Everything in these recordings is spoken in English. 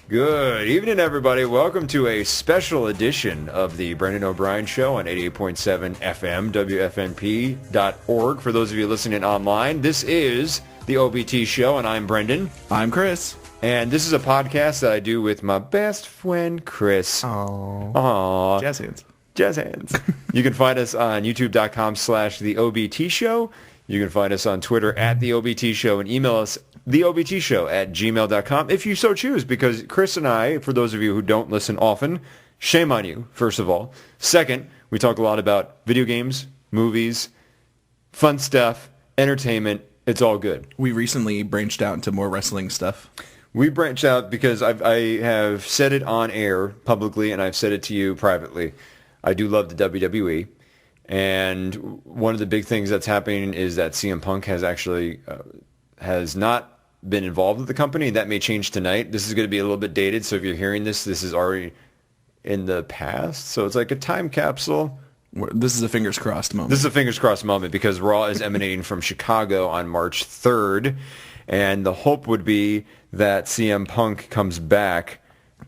Good evening, everybody. Welcome to a special edition of the Brendan O'Brien Show on 88.7 FM, WFNP.org. For those of you listening online, this is the OBT Show, and I'm Brendan. I'm Chris. And this is a podcast that I do with my best friend, Chris. Aww. Jazz hands. Jazz hands. You can find us on youtube.com/The OBT Show. You can find us on Twitter at The OBT Show and email us theobtshow@gmail.com if you so choose, because Chris and I, for those of you who don't listen often, shame on you, first of all. Second, we talk a lot about video games, movies, fun stuff, entertainment. It's all good. We recently branched out into more wrestling stuff. We branched out because I have said it on air publicly, and I've said it to you privately. I do love the WWE. And one of the big things that's happening is that CM Punk has actually has not been involved with the company. That may change tonight. This is going to be a little bit dated, so if you're hearing this, this is already in the past. So it's like a time capsule. This is a fingers crossed moment. This is a fingers crossed moment because Raw is emanating from Chicago on March 3rd, and the hope would be that CM Punk comes back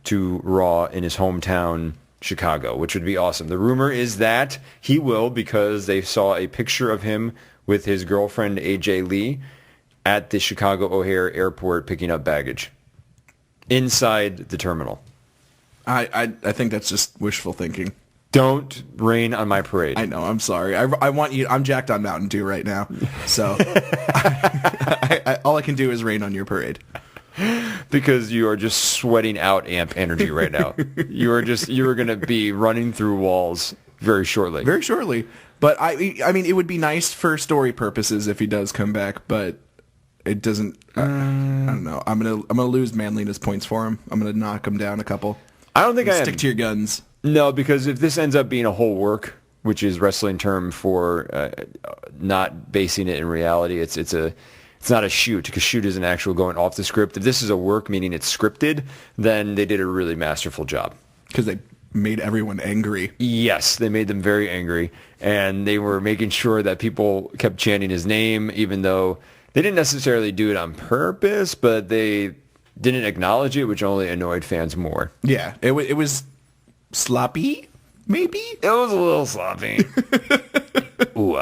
to Raw in his hometown, Chicago, which would be awesome. The rumor is that he will, because they saw a picture of him with his girlfriend AJ Lee at the Chicago O'Hare Airport picking up baggage inside the terminal. I think that's just wishful thinking. Don't rain on my parade. I know. I'm sorry. I want you. I'm jacked on Mountain Dew right now, so all I can do is rain on your parade. Because you are just sweating out amp energy right now. You are going to be running through walls very shortly. Very shortly. But I mean, it would be nice for story purposes if he does come back, but it doesn't. I don't know. I'm gonna lose manliness points for him. I'm gonna knock him down a couple. I don't think I stick to your guns. No, because if this ends up being a whole work, which is wrestling term for not basing it in reality, it's not a shoot, because shoot isn't actual going off the script. If this is a work, meaning it's scripted, then they did a really masterful job. Because they made everyone angry. Yes, they made them very angry, and they were making sure that people kept chanting his name, even though they didn't necessarily do it on purpose, but they didn't acknowledge it, which only annoyed fans more. Yeah, it was sloppy, maybe? It was a little sloppy. Ooh,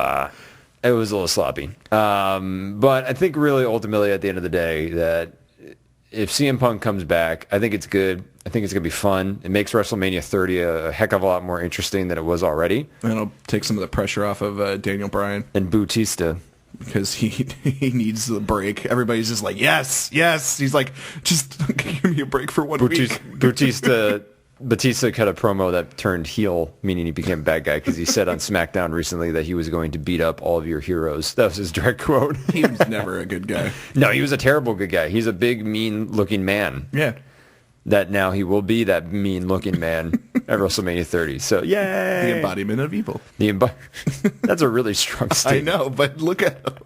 it was a little sloppy. But I think really ultimately at the end of the day that if CM Punk comes back, I think it's good. I think it's going to be fun. It makes WrestleMania 30 a heck of a lot more interesting than it was already. And it'll take some of the pressure off of Daniel Bryan. And Bautista. Because he needs the break. Everybody's just like, yes. He's like, just give me a break for 1 week. Batista cut a promo that turned heel, meaning he became a bad guy, because he said on SmackDown recently that he was going to beat up all of your heroes. That was his direct quote. He was never a good guy. No, he was a terrible good guy. He's a big, mean-looking man. Yeah. That now he will be that mean-looking man at WrestleMania 30. So, yay! The embodiment of evil. That's a really strong statement. I know, but look at him.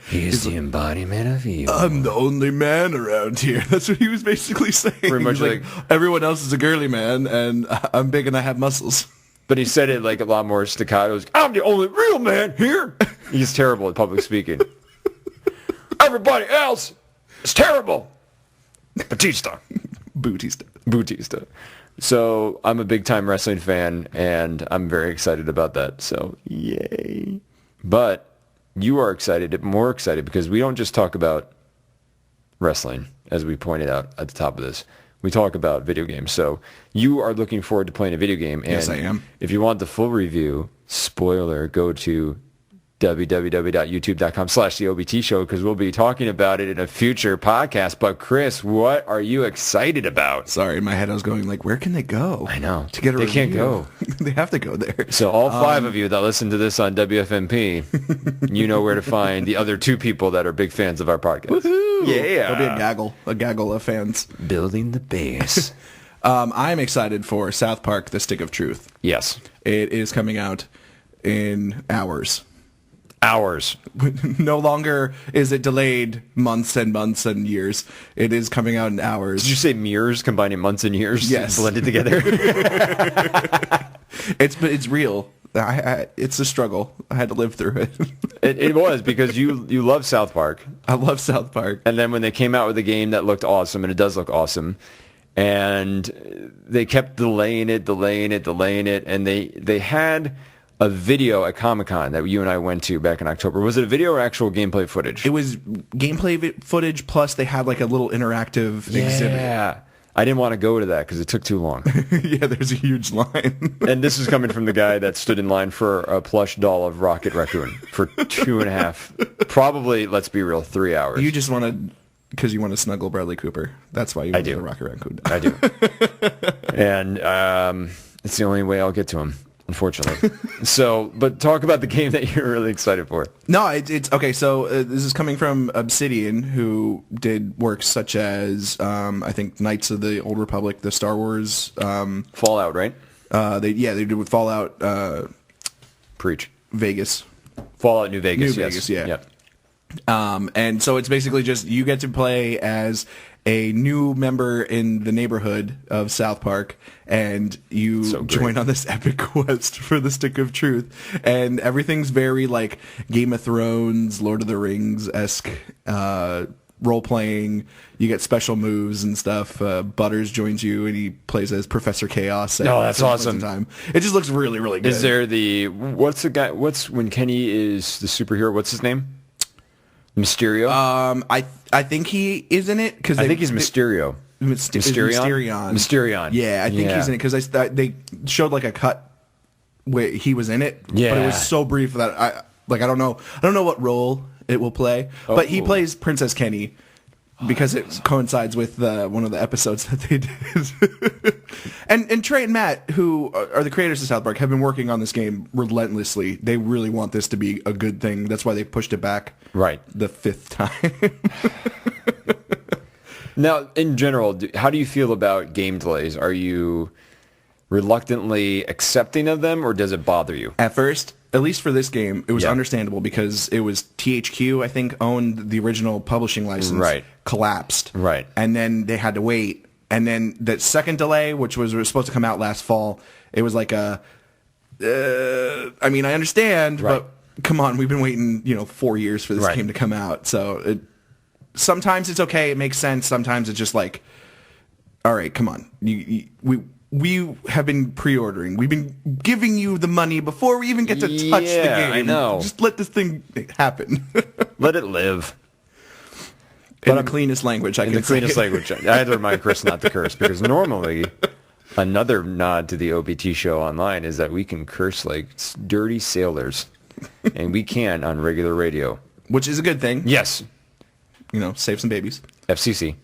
He's the embodiment of evil. I'm the only man around here. That's what he was basically saying. Pretty much like everyone else is a girly man, and I'm big and I have muscles. But he said it like a lot more staccato. I'm the only real man here. He's terrible at public speaking. Everybody else is terrible. Batista. So I'm a big-time wrestling fan, and I'm very excited about that. So, yay. But you are more excited, because we don't just talk about wrestling, as we pointed out at the top of this. We talk about video games. So you are looking forward to playing a video game. And yes, I am. If you want the full review, spoiler, go to www.youtube.com/theobt show, because we'll be talking about it in a future podcast. But Chris, what are you excited about? Sorry, in my head I was going like, where can they go? I know. To get a They review? can't go. They have to go there. So all five of you that listen to this on WFNP, you know where to find the other two people that are big fans of our podcast. Woohoo! Yeah. There'll be a gaggle of fans. Building the base. I'm excited for South Park: The Stick of Truth. Yes. It is coming out in hours. No longer is it delayed months and months and years. It is coming out in hours. Did you say mirrors combining months and years? Yes. Blended together? It's real. It's a struggle. I had to live through it. It was, because you love South Park. I love South Park. And then when they came out with a game that looked awesome, and it does look awesome, and they kept delaying it, and they had a video at Comic-Con that you and I went to back in October. Was it a video or actual gameplay footage? It was gameplay footage, plus they had like a little interactive exhibit. Yeah. I didn't want to go to that because it took too long. Yeah, there's a huge line. And this is coming from the guy that stood in line for a plush doll of Rocket Raccoon for 2.5, probably, let's be real, 3 hours. You just want to, because you want to snuggle Bradley Cooper. That's why you want the Rocket Raccoon. I do. And it's the only way I'll get to him, unfortunately. So, but talk about the game that you're really excited for. No, it's okay. So this is coming from Obsidian, who did works such as I think Knights of the Old Republic, the Star Wars, Fallout, right? They did with Fallout. Preach. Vegas. Fallout New Vegas. New yes. Vegas, yeah. Yep. And so it's basically just you get to play as a new member in the neighborhood of South Park, and you join on this epic quest for the Stick of Truth, and everything's very like Game of Thrones, Lord of the Rings-esque role-playing. You get special moves and stuff. Butters joins you, and he plays as Professor Chaos. Oh, that's awesome. Time. It just looks really, really good. Is there what's when Kenny is the superhero, what's his name? Mysterio? I think he is in it because I think he's Mysterio. Mysterion. Mysterion. Yeah, I think he's in it because they showed like a cut where he was in it. Yeah, but it was so brief that I don't know what role it will play. But he plays Princess Kenny because it coincides with one of the episodes that they did. and Trey and Matt, who are the creators of South Park, have been working on this game relentlessly. They really want this to be a good thing. That's why they pushed it back the 5th time. Now, in general, how do you feel about game delays? Are you reluctantly accepting of them, or does it bother you? At first, at least for this game, it was understandable because it was THQ, I think, owned the original publishing license, collapsed. Right. And then they had to wait. And then the second delay, which was supposed to come out last fall, it was like I understand, but come on, we've been waiting, 4 years for this game to come out. So sometimes it's okay, it makes sense. Sometimes it's just like, all right, come on. We have been pre-ordering. We've been giving you the money before we even get to touch the game. I know. Just let this thing happen. Let it live. In the cleanest language I can say. In the cleanest language. I had to remind Chris not to curse, because normally another nod to the OBT show online is that we can curse like dirty sailors, and we can on regular radio. Which is a good thing. Yes. Save some babies. FCC.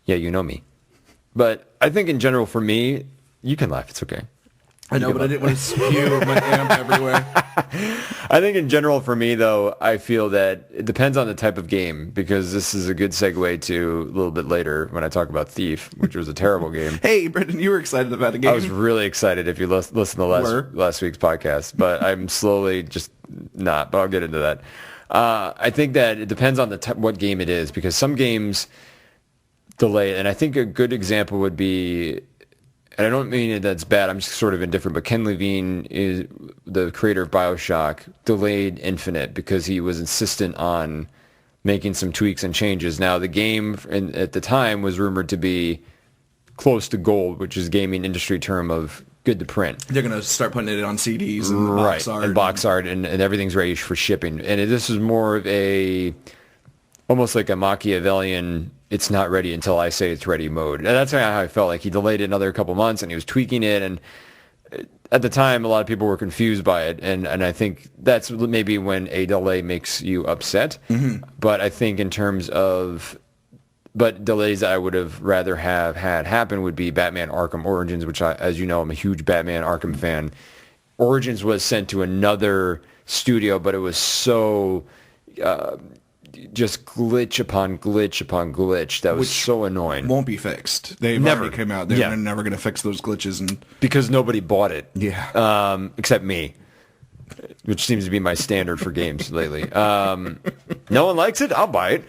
Yeah, you know me. But I think in general, for me, you can laugh. It's okay. I know, but I didn't want to spew my amp everywhere. I think in general, for me, though, I feel that it depends on the type of game, because this is a good segue to a little bit later when I talk about Thief, which was a terrible game. Hey, Brendan, you were excited about the game. I was really excited if you listen to last week's podcast, but I'm slowly just not, but I'll get into that. I think that it depends on what game it is, because some games delay, and I think a good example would be, and I don't mean that's bad, I'm just sort of indifferent, but Ken Levine is the creator of BioShock, delayed Infinite because he was insistent on making some tweaks and changes. Now, the game at the time was rumored to be close to gold, which is gaming industry term of good to print. They're going to start putting it on CDs and box art. And box art, and everything's ready for shipping. And this is more of almost like a Machiavellian, it's not ready until I say it's ready mode. And that's how I felt. Like he delayed it another couple months, and he was tweaking it. And at the time, a lot of people were confused by it. And I think that's maybe when a delay makes you upset. Mm-hmm. But I think in terms of... But delays I would have rather have had happen would be Batman Arkham Origins, which, as you know, I'm a huge Batman Arkham fan. Origins was sent to another studio, but it was so... just glitch upon glitch upon glitch that was so annoying. Won't be fixed. They've already come out. They're never going to fix those glitches, and because nobody bought it. Yeah. Except me, which seems to be my standard for games lately. No one likes it. I'll buy it.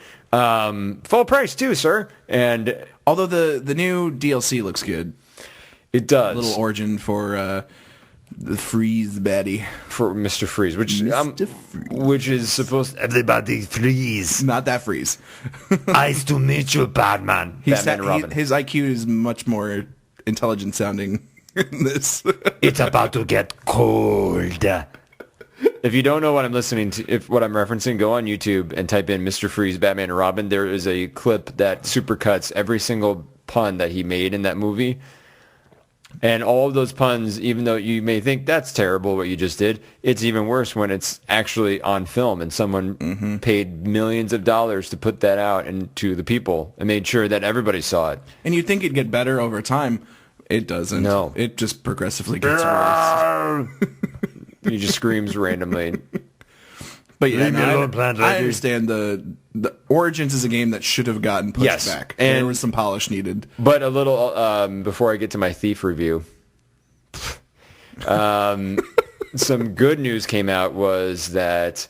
Full price too, sir. And although the new DLC looks good, it does. A little origin for The Freeze baddie. for Mr. Freeze, Mr. Freeze. which is supposed everybody freeze. Not that Freeze. Nice to meet you, Batman. Batman and Robin. His IQ is much more intelligent sounding in this. It's about to get cold. If you don't know what I'm listening to, if what I'm referencing, go on YouTube and type in Mr. Freeze, Batman and Robin. There is a clip that supercuts every single pun that he made in that movie. And all of those puns, even though you may think that's terrible what you just did, it's even worse when it's actually on film and someone paid millions of dollars to put that out and to the people and made sure that everybody saw it. And you'd think it'd get better over time. It doesn't. No. It just progressively gets worse. He just screams randomly. But yeah, Leave me alone, Plant I Lady. understand the Origins is a game that should have gotten pushed back. and there was some polish needed. But a little before I get to my Thief review, some good news came out was that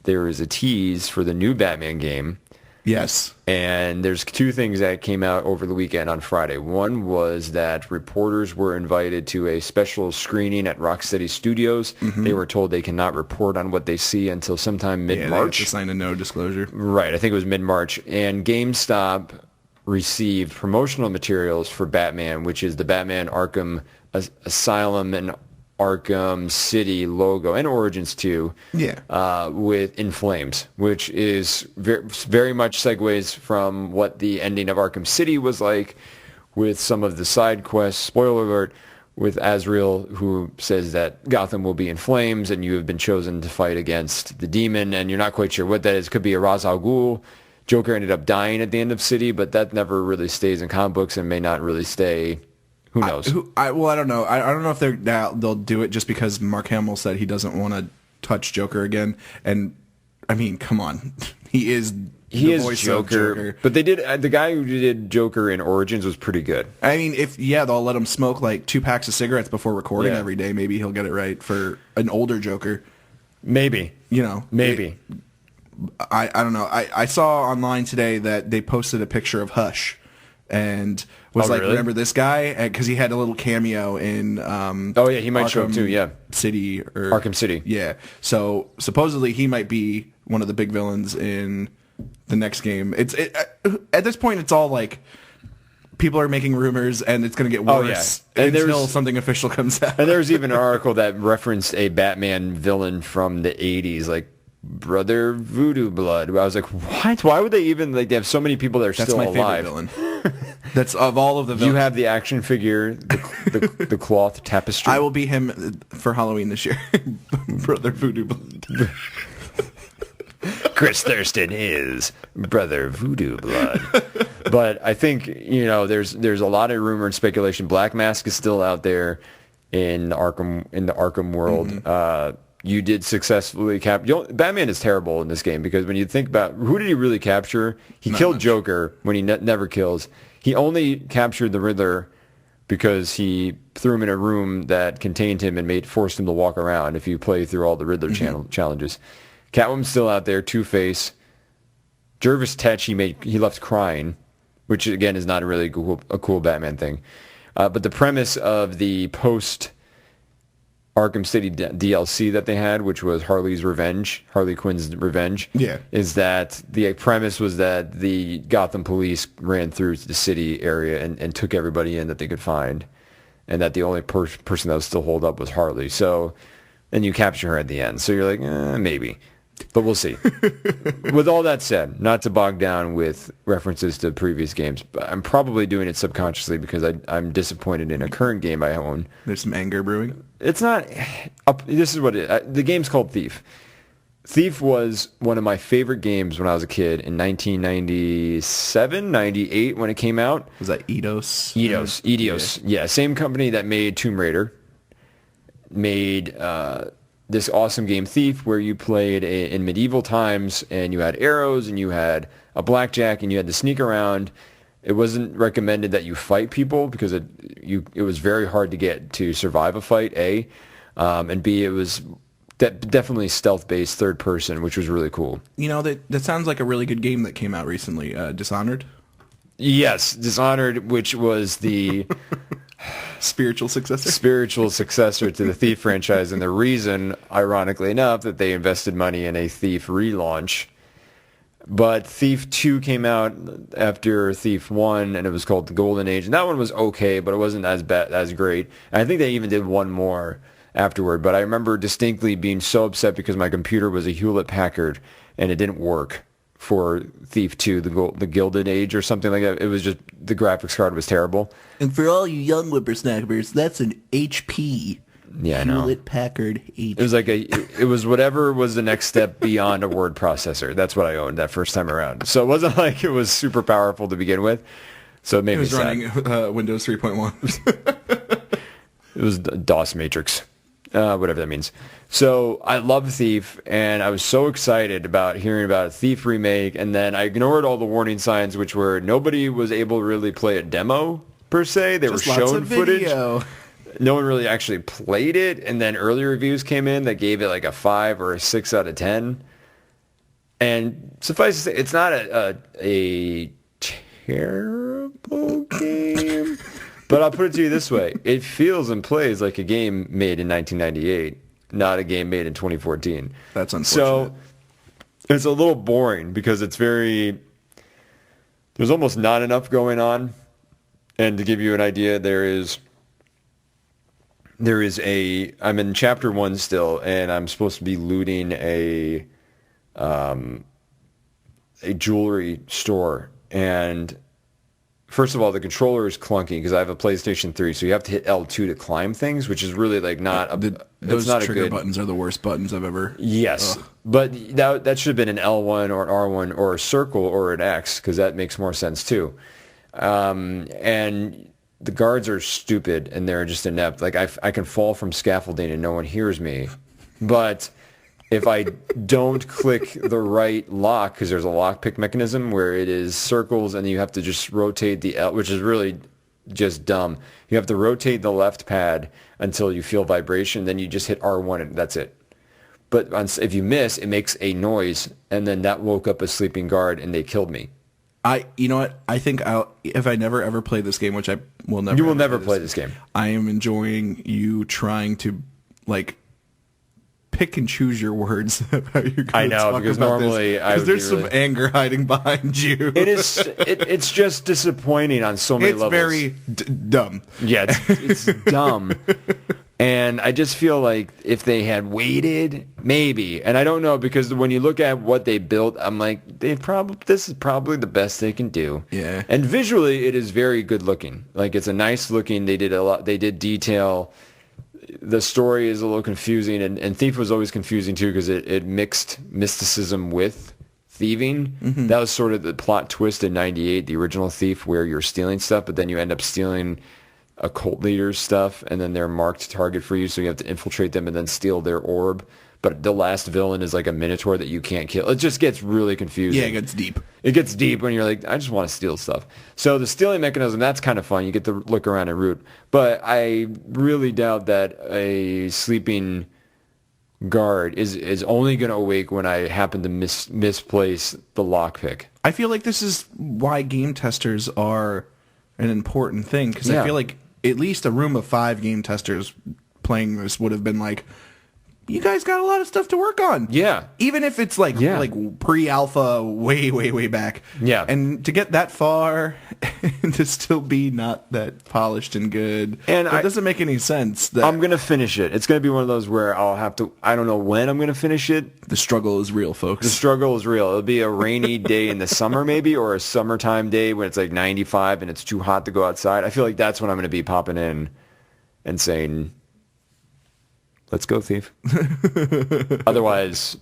there was a tease for the new Batman game. Yes. And there's two things that came out over the weekend on Friday. One was that reporters were invited to a special screening at Rocksteady Studios. They were told they cannot report on what they see until sometime Yeah, they have mid-March. to sign a no disclosure. Right, I think it was mid-March. And GameStop received promotional materials for Batman, which is the Batman Arkham Asylum and Arkham City logo, and Origins too. Yeah. With In Flames, which is very much segues from what the ending of Arkham City was like, with some of the side quests. Spoiler alert, with Azrael, who says that Gotham will be in flames and you have been chosen to fight against the demon, and you're not quite sure what that is. Could be a Ra's al Ghul. Joker ended up dying at the end of City, but that never really stays in comic books and may not really stay. Who knows? I don't know. I don't know if they'll do it just because Mark Hamill said he doesn't want to touch Joker again. And I mean, come on, he is voice of Joker. But they did the guy who did Joker in Origins was pretty good. I mean, they'll let him smoke like 2 packs of cigarettes before recording Yeah. every day. Maybe he'll get it right for an older Joker. Maybe. You know, Maybe. I don't know. I saw online today that they posted a picture of Hush. And was Oh, like, really? remember this guy? Because he had a little cameo in Oh yeah, he might show up too. Yeah, City or Arkham City. Yeah. So supposedly he might be one of the big villains in the next game. At this point, it's all like people are making rumors, and it's going to get worse Oh, yeah. And until something official comes out. And there was even an article that referenced a Batman villain from the 80s, like Brother Voodoo Blood. I was like, what? Why would they even, like, they have so many people that are That's still my alive. favorite villain. That's of all of the villains. You have the action figure, the cloth tapestry. I will be him for Halloween this year. Brother Voodoo Blood. Chris Thurston is Brother Voodoo Blood. But I think, there's a lot of rumor and speculation. Black Mask is still out there in the Arkham world. You did successfully Batman is terrible in this game, because when you think about who did he really capture, he killed Joker when he never kills. He only captured the Riddler because he threw him in a room that contained him and forced him to walk around. If you play through all the Riddler challenges, Catwoman's still out there. Two-Face, Jervis Tetch, he left crying, which again is not really a cool Batman thing. But the premise of the post Arkham City DLC that they had, which was Harley Quinn's revenge, is that the premise was that the Gotham police ran through the city area and took everybody in that they could find, and that the only person that was still holed up was Harley. So, and you capture her at the end. So you're like, maybe. But we'll see. With all that said, not to bog down with references to previous games, but I'm probably doing it subconsciously because I'm disappointed in a current game I own. There's some anger brewing. It's not. This is what it is. The game's called Thief. Thief was one of my favorite games when I was a kid in 1997, 98 when it came out. Was that Eidos? Eidos. Yeah, same company that made Tomb Raider made this awesome game Thief, where you played in medieval times and you had arrows and you had a blackjack and you had to sneak around. It wasn't recommended that you fight people because it was very hard to get to survive a fight, A. And B, it was definitely stealth-based third person, which was really cool. That sounds like a really good game that came out recently. Dishonored? Yes, Dishonored, which was the... Spiritual successor. Spiritual successor to the Thief franchise, and the reason, ironically enough, that they invested money in a Thief relaunch. But Thief 2 came out after Thief 1, and it was called The Golden Age. And that one was okay, but it wasn't as great. And I think they even did one more afterward. But I remember distinctly being so upset because my computer was a Hewlett-Packard, and it didn't work for Thief 2, the Gilded Age or something like that. It was just, the graphics card was terrible. And for all you young whippersnappers, that's an HP. Yeah, I know. Hewlett-Packard HP. It was like it was whatever was the next step beyond a word processor. That's what I owned that first time around. So it wasn't like it was super powerful to begin with. So it made me sad. It was running Windows 3.1. It was DOS Matrix, whatever that means. So I love Thief, and I was so excited about hearing about a Thief remake, and then I ignored all the warning signs, which were nobody was able to really play a demo, per se. They were shown footage. No one really actually played it, and then early reviews came in that gave it like a 5 or a 6 out of 10. And suffice to say, it's not a terrible game, but I'll put it to you this way. It feels and plays like a game made in 1998, not a game made in 2014. That's unfortunate. So it's a little boring because there's almost not enough going on. And to give you an idea, I'm in chapter 1 still, and I'm supposed to be looting a jewelry store. And first of all, the controller is clunky because I have a PlayStation 3, so you have to hit L2 to climb things, which is really like those trigger buttons are the worst buttons I've ever. Yes, but that should have been an L1 or an R1 or a circle or an X, because that makes more sense too. And the guards are stupid, and they're just inept. Like, I can fall from scaffolding and no one hears me. But if I don't click the right lock, because there's a lockpick mechanism where it is circles and you have to just rotate the L, which is really just dumb. You have to rotate the left pad until you feel vibration, then you just hit R1 and that's it. But if you miss, it makes a noise, and then that woke up a sleeping guard and they killed me. You know what? I think if I never ever play this game, which I will never. You will never play this game. I am enjoying you trying to like pick and choose your words about your. I know, because normally because there's some anger hiding behind you. It is. It's just disappointing on so many levels. It's very dumb. Yeah, it's dumb. And I just feel like if they had waited, maybe. And I don't know, because when you look at what they built, I'm like, this is probably the best they can do. Yeah. And visually, it is very good looking. Like, it's a nice looking. They did a lot. They did detail. The story is a little confusing, and Thief was always confusing too, because it mixed mysticism with thieving. Mm-hmm. That was sort of the plot twist in '98, the original Thief, where you're stealing stuff, but then you end up stealing a cult leader's stuff, and then they're marked target for you, so you have to infiltrate them and then steal their orb. But the last villain is like a minotaur that you can't kill. It just gets really confusing. Yeah, it gets deep. It gets deep when you're like, I just want to steal stuff. So the stealing mechanism, that's kind of fun. You get to look around and root. But I really doubt that a sleeping guard is only going to awake when I happen to misplace the lockpick. I feel like this is why game testers are an important thing, because I feel like at least a room of 5 game testers playing this would have been like, you guys got a lot of stuff to work on. Yeah. Even if it's like pre-alpha way back. Yeah. And to get that far and to still be not that polished and good. And it doesn't make any sense. I'm going to finish it. It's going to be one of those where I don't know when I'm going to finish it. The struggle is real, folks. The struggle is real. It'll be a rainy day in the summer maybe, or a summertime day when it's like 95 and it's too hot to go outside. I feel like that's when I'm going to be popping in and saying, let's go, Thief. Otherwise,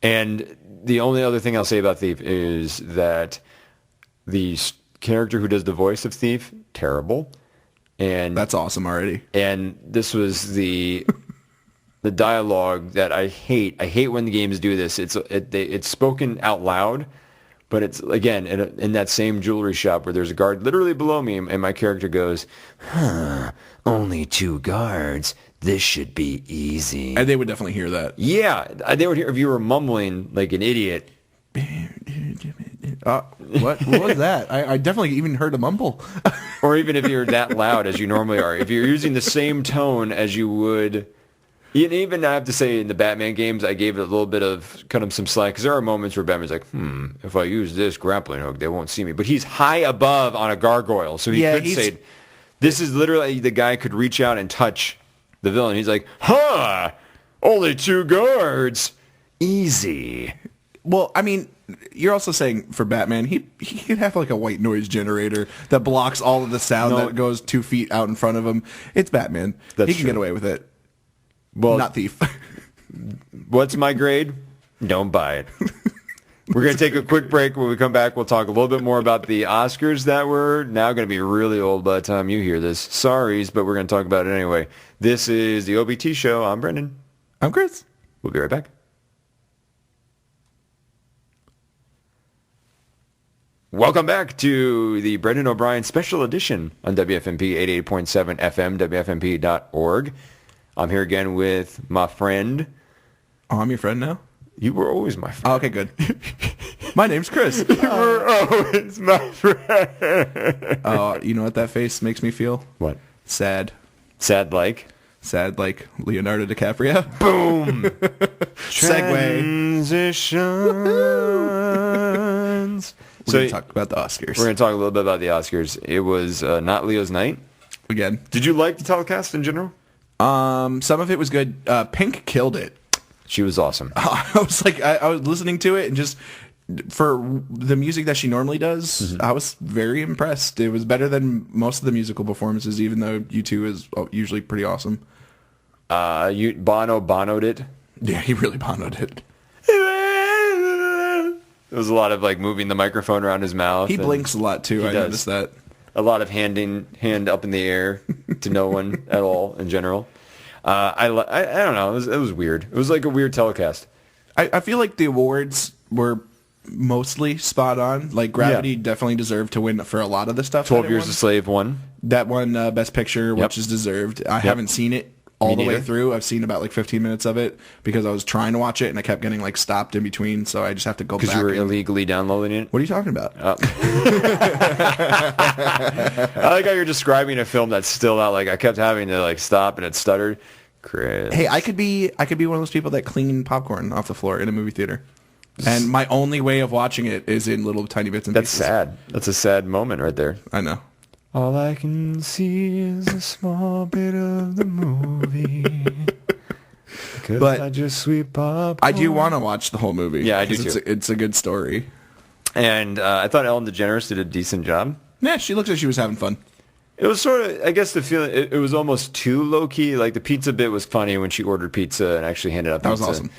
and the only other thing I'll say about Thief is that the character who does the voice of Thief, terrible. And that's awesome already. And this was the dialogue that I hate. I hate when the games do this. It's spoken out loud. But it's, again, in that same jewelry shop where there's a guard literally below me, and my character goes, only 2 guards. This should be easy. And they would definitely hear that. Yeah, they would hear if you were mumbling like an idiot. What was that? I definitely even heard a mumble. Or even if you're that loud as you normally are. If you're using the same tone as you would... Even I have to say in the Batman games, I gave it a little bit of kind of some slack because there are moments where Batman's like, if I use this grappling hook, they won't see me. But he's high above on a gargoyle, so he could say, this is literally the guy could reach out and touch the villain. He's like, only 2 guards. Easy. Well, I mean, you're also saying for Batman, he could have like a white noise generator that blocks all of the sound that goes 2 feet out in front of him. It's Batman. He can get away with it. Well, not Thief. What's my grade? Don't buy it. We're going to take a quick break. When we come back, we'll talk a little bit more about the Oscars that were now going to be really old by the time you hear this. Sorries, but we're going to talk about it anyway. This is the OBT show. I'm Brendan. I'm Chris. We'll be right back. Welcome back to the Brendan O'Brien Special Edition on WFNP 88.7 FM, WFNP.org. I'm here again with my friend. Oh, I'm your friend now? You were always my friend. Oh, okay, good. My name's Chris. You were always my friend. Oh, you know what that face makes me feel? What? Sad. Sad like? Sad like Leonardo DiCaprio. Boom! Segue. Transitions. We're going to talk about the Oscars. We're going to talk a little bit about the Oscars. It was not Leo's night. Again. Did you like the telecast in general? Some of it was good. Pink killed it. She was awesome. I was like, I was listening to it and just for the music that she normally does, I was very impressed. It was better than most of the musical performances, even though U2 is usually pretty awesome. Bono'd it. Yeah, he really Bono'd it. There was a lot of like moving the microphone around his mouth. He blinks a lot too. I noticed that. A lot of hand up in the air to no one at all in general. I don't know. It was weird. It was like a weird telecast. I feel like the awards were mostly spot on. Like Gravity definitely deserved to win for a lot of the stuff. 12 Years a Slave won. That won Best Picture, which is deserved. I haven't seen it all the way through. I've seen about like 15 minutes of it because I was trying to watch it and I kept getting like stopped in between, so I just have to go back. Because you were illegally downloading it? What are you talking about? I like how you're describing a film that's still out. Like I kept having to like stop and it stuttered. Chris. Hey, I could be one of those people that clean popcorn off the floor in a movie theater. And my only way of watching it is in little tiny bits and pieces. That's sad. That's a sad moment right there. I know. All I can see is a small bit of the movie. But I just sweep up. I do want to watch the whole movie. Yeah, I do too. It's a good story. And I thought Ellen DeGeneres did a decent job. Yeah, she looked like she was having fun. It was sort of, I guess the feeling, it was almost too low-key. Like the pizza bit was funny when she ordered pizza and actually handed out pizza. That was awesome.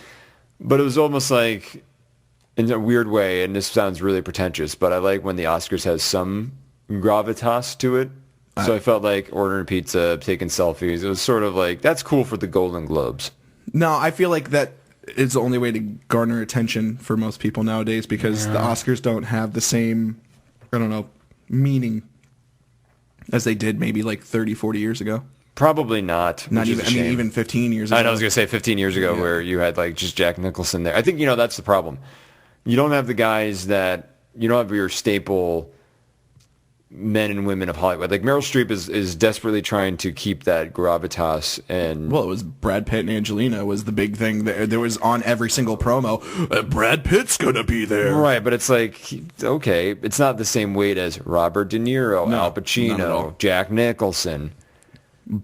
But it was almost like, in a weird way, and this sounds really pretentious, but I like when the Oscars has some gravitas to it. So I felt like ordering pizza, taking selfies. It was sort of like, that's cool for the Golden Globes. No, I feel like that is the only way to garner attention for most people nowadays because the Oscars don't have the same, I don't know, meaning as they did maybe like 30, 40 years ago. Probably not. Not even, I mean, even 15 years ago. I know, I was going to say 15 years ago where you had like just Jack Nicholson there. I think, that's the problem. You don't have the guys that, you don't have your staple men and women of Hollywood. Like Meryl Streep is desperately trying to keep that gravitas. And well, it was Brad Pitt and Angelina was the big thing. There was on every single promo, Brad Pitt's going to be there. Right, but it's like, okay, it's not the same weight as Robert De Niro, Al Pacino, Jack Nicholson.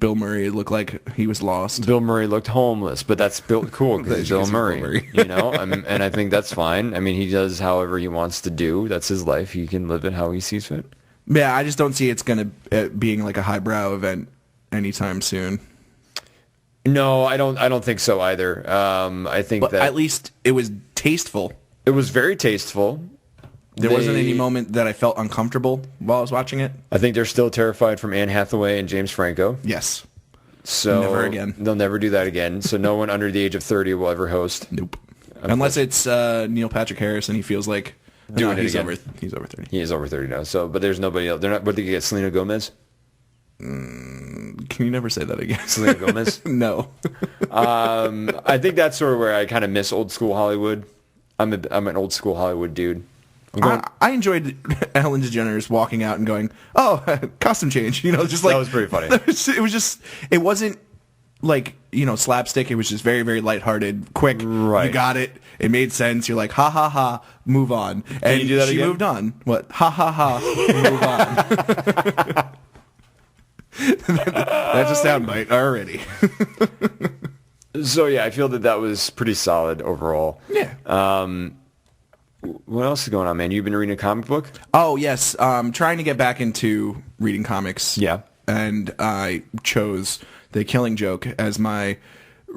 Bill Murray looked like he was lost. Bill Murray looked homeless, but that's cool because he's Bill Murray. And I think that's fine. I mean, he does however he wants to do. That's his life. He can live it how he sees fit. Yeah, I just don't see it's going to being like a highbrow event anytime soon. No, I don't think so either. I think that at least it was tasteful. It was very tasteful. There wasn't any moment that I felt uncomfortable while I was watching it. I think they're still terrified from Anne Hathaway and James Franco. Yes. So never again. They'll never do that again. So no one under the age of 30 will ever host. Nope. Unless it's Neil Patrick Harris and he feels like he's over 30. He is over 30 now. So, but there's nobody else. They're not. What did you get? Selena Gomez. Can you never say that again? Selena Gomez. No. I think that's sort of where I kind of miss old school Hollywood. I'm an old school Hollywood dude. I enjoyed Ellen DeGeneres walking out and going, "Oh, costume change," just like That was pretty funny. It wasn't like slapstick. It was just very, very lighthearted, quick. Right. You got it. It made sense. You're like, ha ha ha, move on. And you do that she again? moved on. What? Ha ha ha, move on. That's a soundbite already. So yeah, I feel that was pretty solid overall. Yeah. What else is going on, man? You've been reading a comic book? Oh yes, trying to get back into reading comics. Yeah. And I chose The Killing Joke as my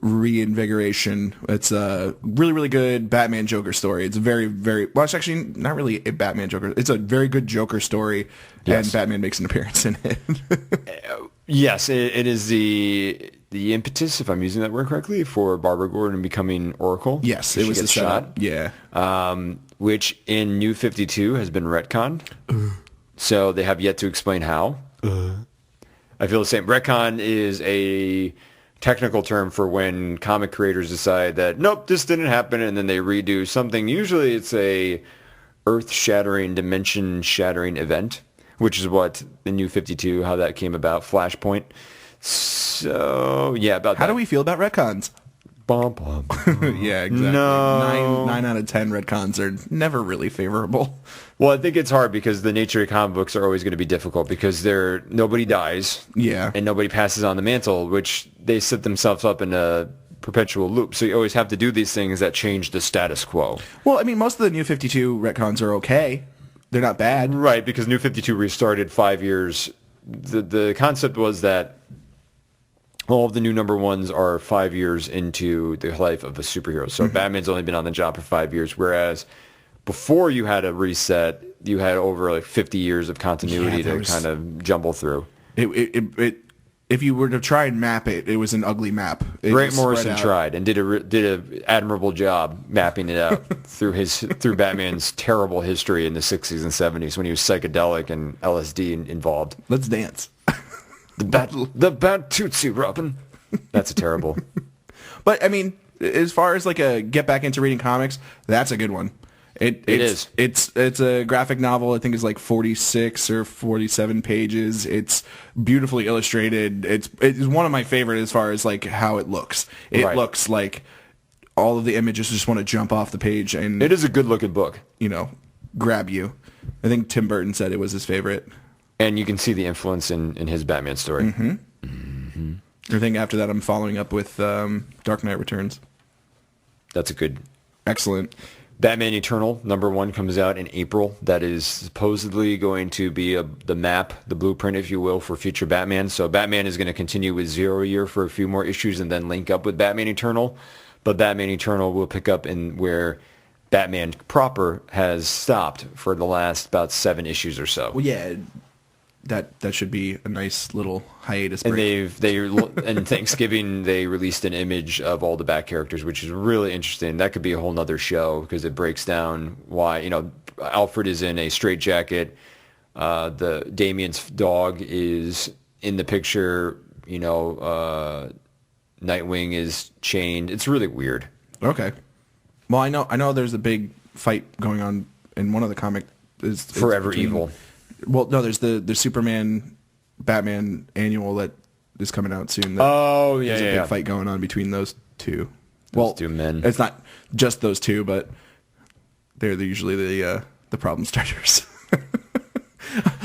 reinvigoration. It's a really, really good Batman Joker story. It's a very, very well. It's actually not really a Batman Joker. It's a very good Joker story, Yes. and Batman makes an appearance in it. Yes, it is the impetus, if I'm using that word correctly, for Barbara Gordon becoming Oracle. Yes, She it was the gets setup. Yeah. which in New 52 has been retconned. So they have yet to explain how. I feel the same. Retcon is a technical term for when comic creators decide that, nope, this didn't happen, and then they redo something. Usually it's a earth-shattering, dimension-shattering event, which is what the New 52, how that came about, Flashpoint. So, yeah, about that. How do we feel about retcons? Bum, bum. Yeah, exactly. No. 9 out of 10 retcons are never really favorable. Well, I think it's hard because the nature of comic books are always going to be difficult because nobody dies. Yeah. And nobody passes on the mantle, which they set themselves up in a perpetual loop. So you always have to do these things that change the status quo. Well, I mean, most of the New 52 retcons are okay. They're not bad. Right, because New 52 restarted 5 years. The concept was that all of the new number ones are 5 years into the life of a superhero. So Batman's only been on the job for 5 years, whereas before you had a reset, you had over like 50 years of continuity to kind of jumble through. If you were to try and map it, it was an ugly map. Grant Morrison tried and did a admirable job mapping it out through Batman's terrible history in the 60s and 70s when he was psychedelic and LSD involved. Let's dance. The bat Tootsie Robin. That's a terrible. But I mean, as far as like a get back into reading comics, that's a good one. It is. It's a graphic novel. I think it's like 46 or 47 pages. It's beautifully illustrated. It's one of my favorite as far as like how it looks. It looks like all of the images just want to jump off the page, and it is a good looking book. Grab you. I think Tim Burton said it was his favorite. And you can see the influence in his Batman story. I think after that I'm following up with Dark Knight Returns. That's a good... Excellent. Batman Eternal, #1, comes out in April. That is supposedly going to be the map, the blueprint, if you will, for future Batman. So Batman is going to continue with Zero Year for a few more issues and then link up with Batman Eternal. But Batman Eternal will pick up in where Batman proper has stopped for the last about 7 issues or so. Well, yeah, that should be a nice little hiatus And break. and Thanksgiving they released an image of all the Bat characters, which is really interesting. That could be a whole nother show because it breaks down why Alfred is in a straitjacket. The Damien's dog is in the picture. Nightwing is chained. It's really weird. Okay. Well, I know there's a big fight going on in one of the comic. Forever Evil. Well, no, there's the Superman Batman annual that is coming out soon. There's a big fight going on between those two. Those two men. It's not just those two, but they're usually the problem starters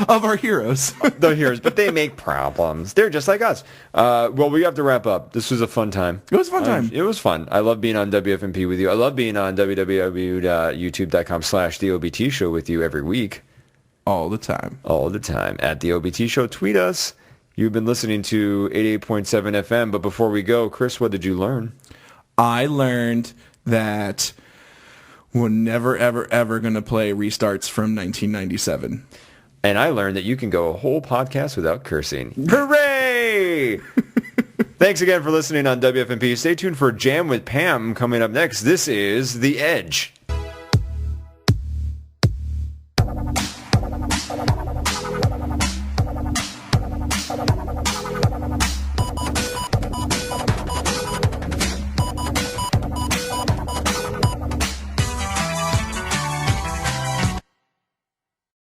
of our heroes. They're heroes, but they make problems. They're just like us. Well, we have to wrap up. This was a fun time. It was a fun time. It was fun. I love being on WFNP with you. I love being on www.youtube.com/TheOBT show with you every week. All the time. All the time. At the OBT show, tweet us. You've been listening to 88.7 FM, but before we go, Chris, what did you learn? I learned that we're never, ever, ever going to play restarts from 1997. And I learned that you can go a whole podcast without cursing. Hooray! Thanks again for listening on WFNP. Stay tuned for Jam with Pam coming up next. This is The Edge.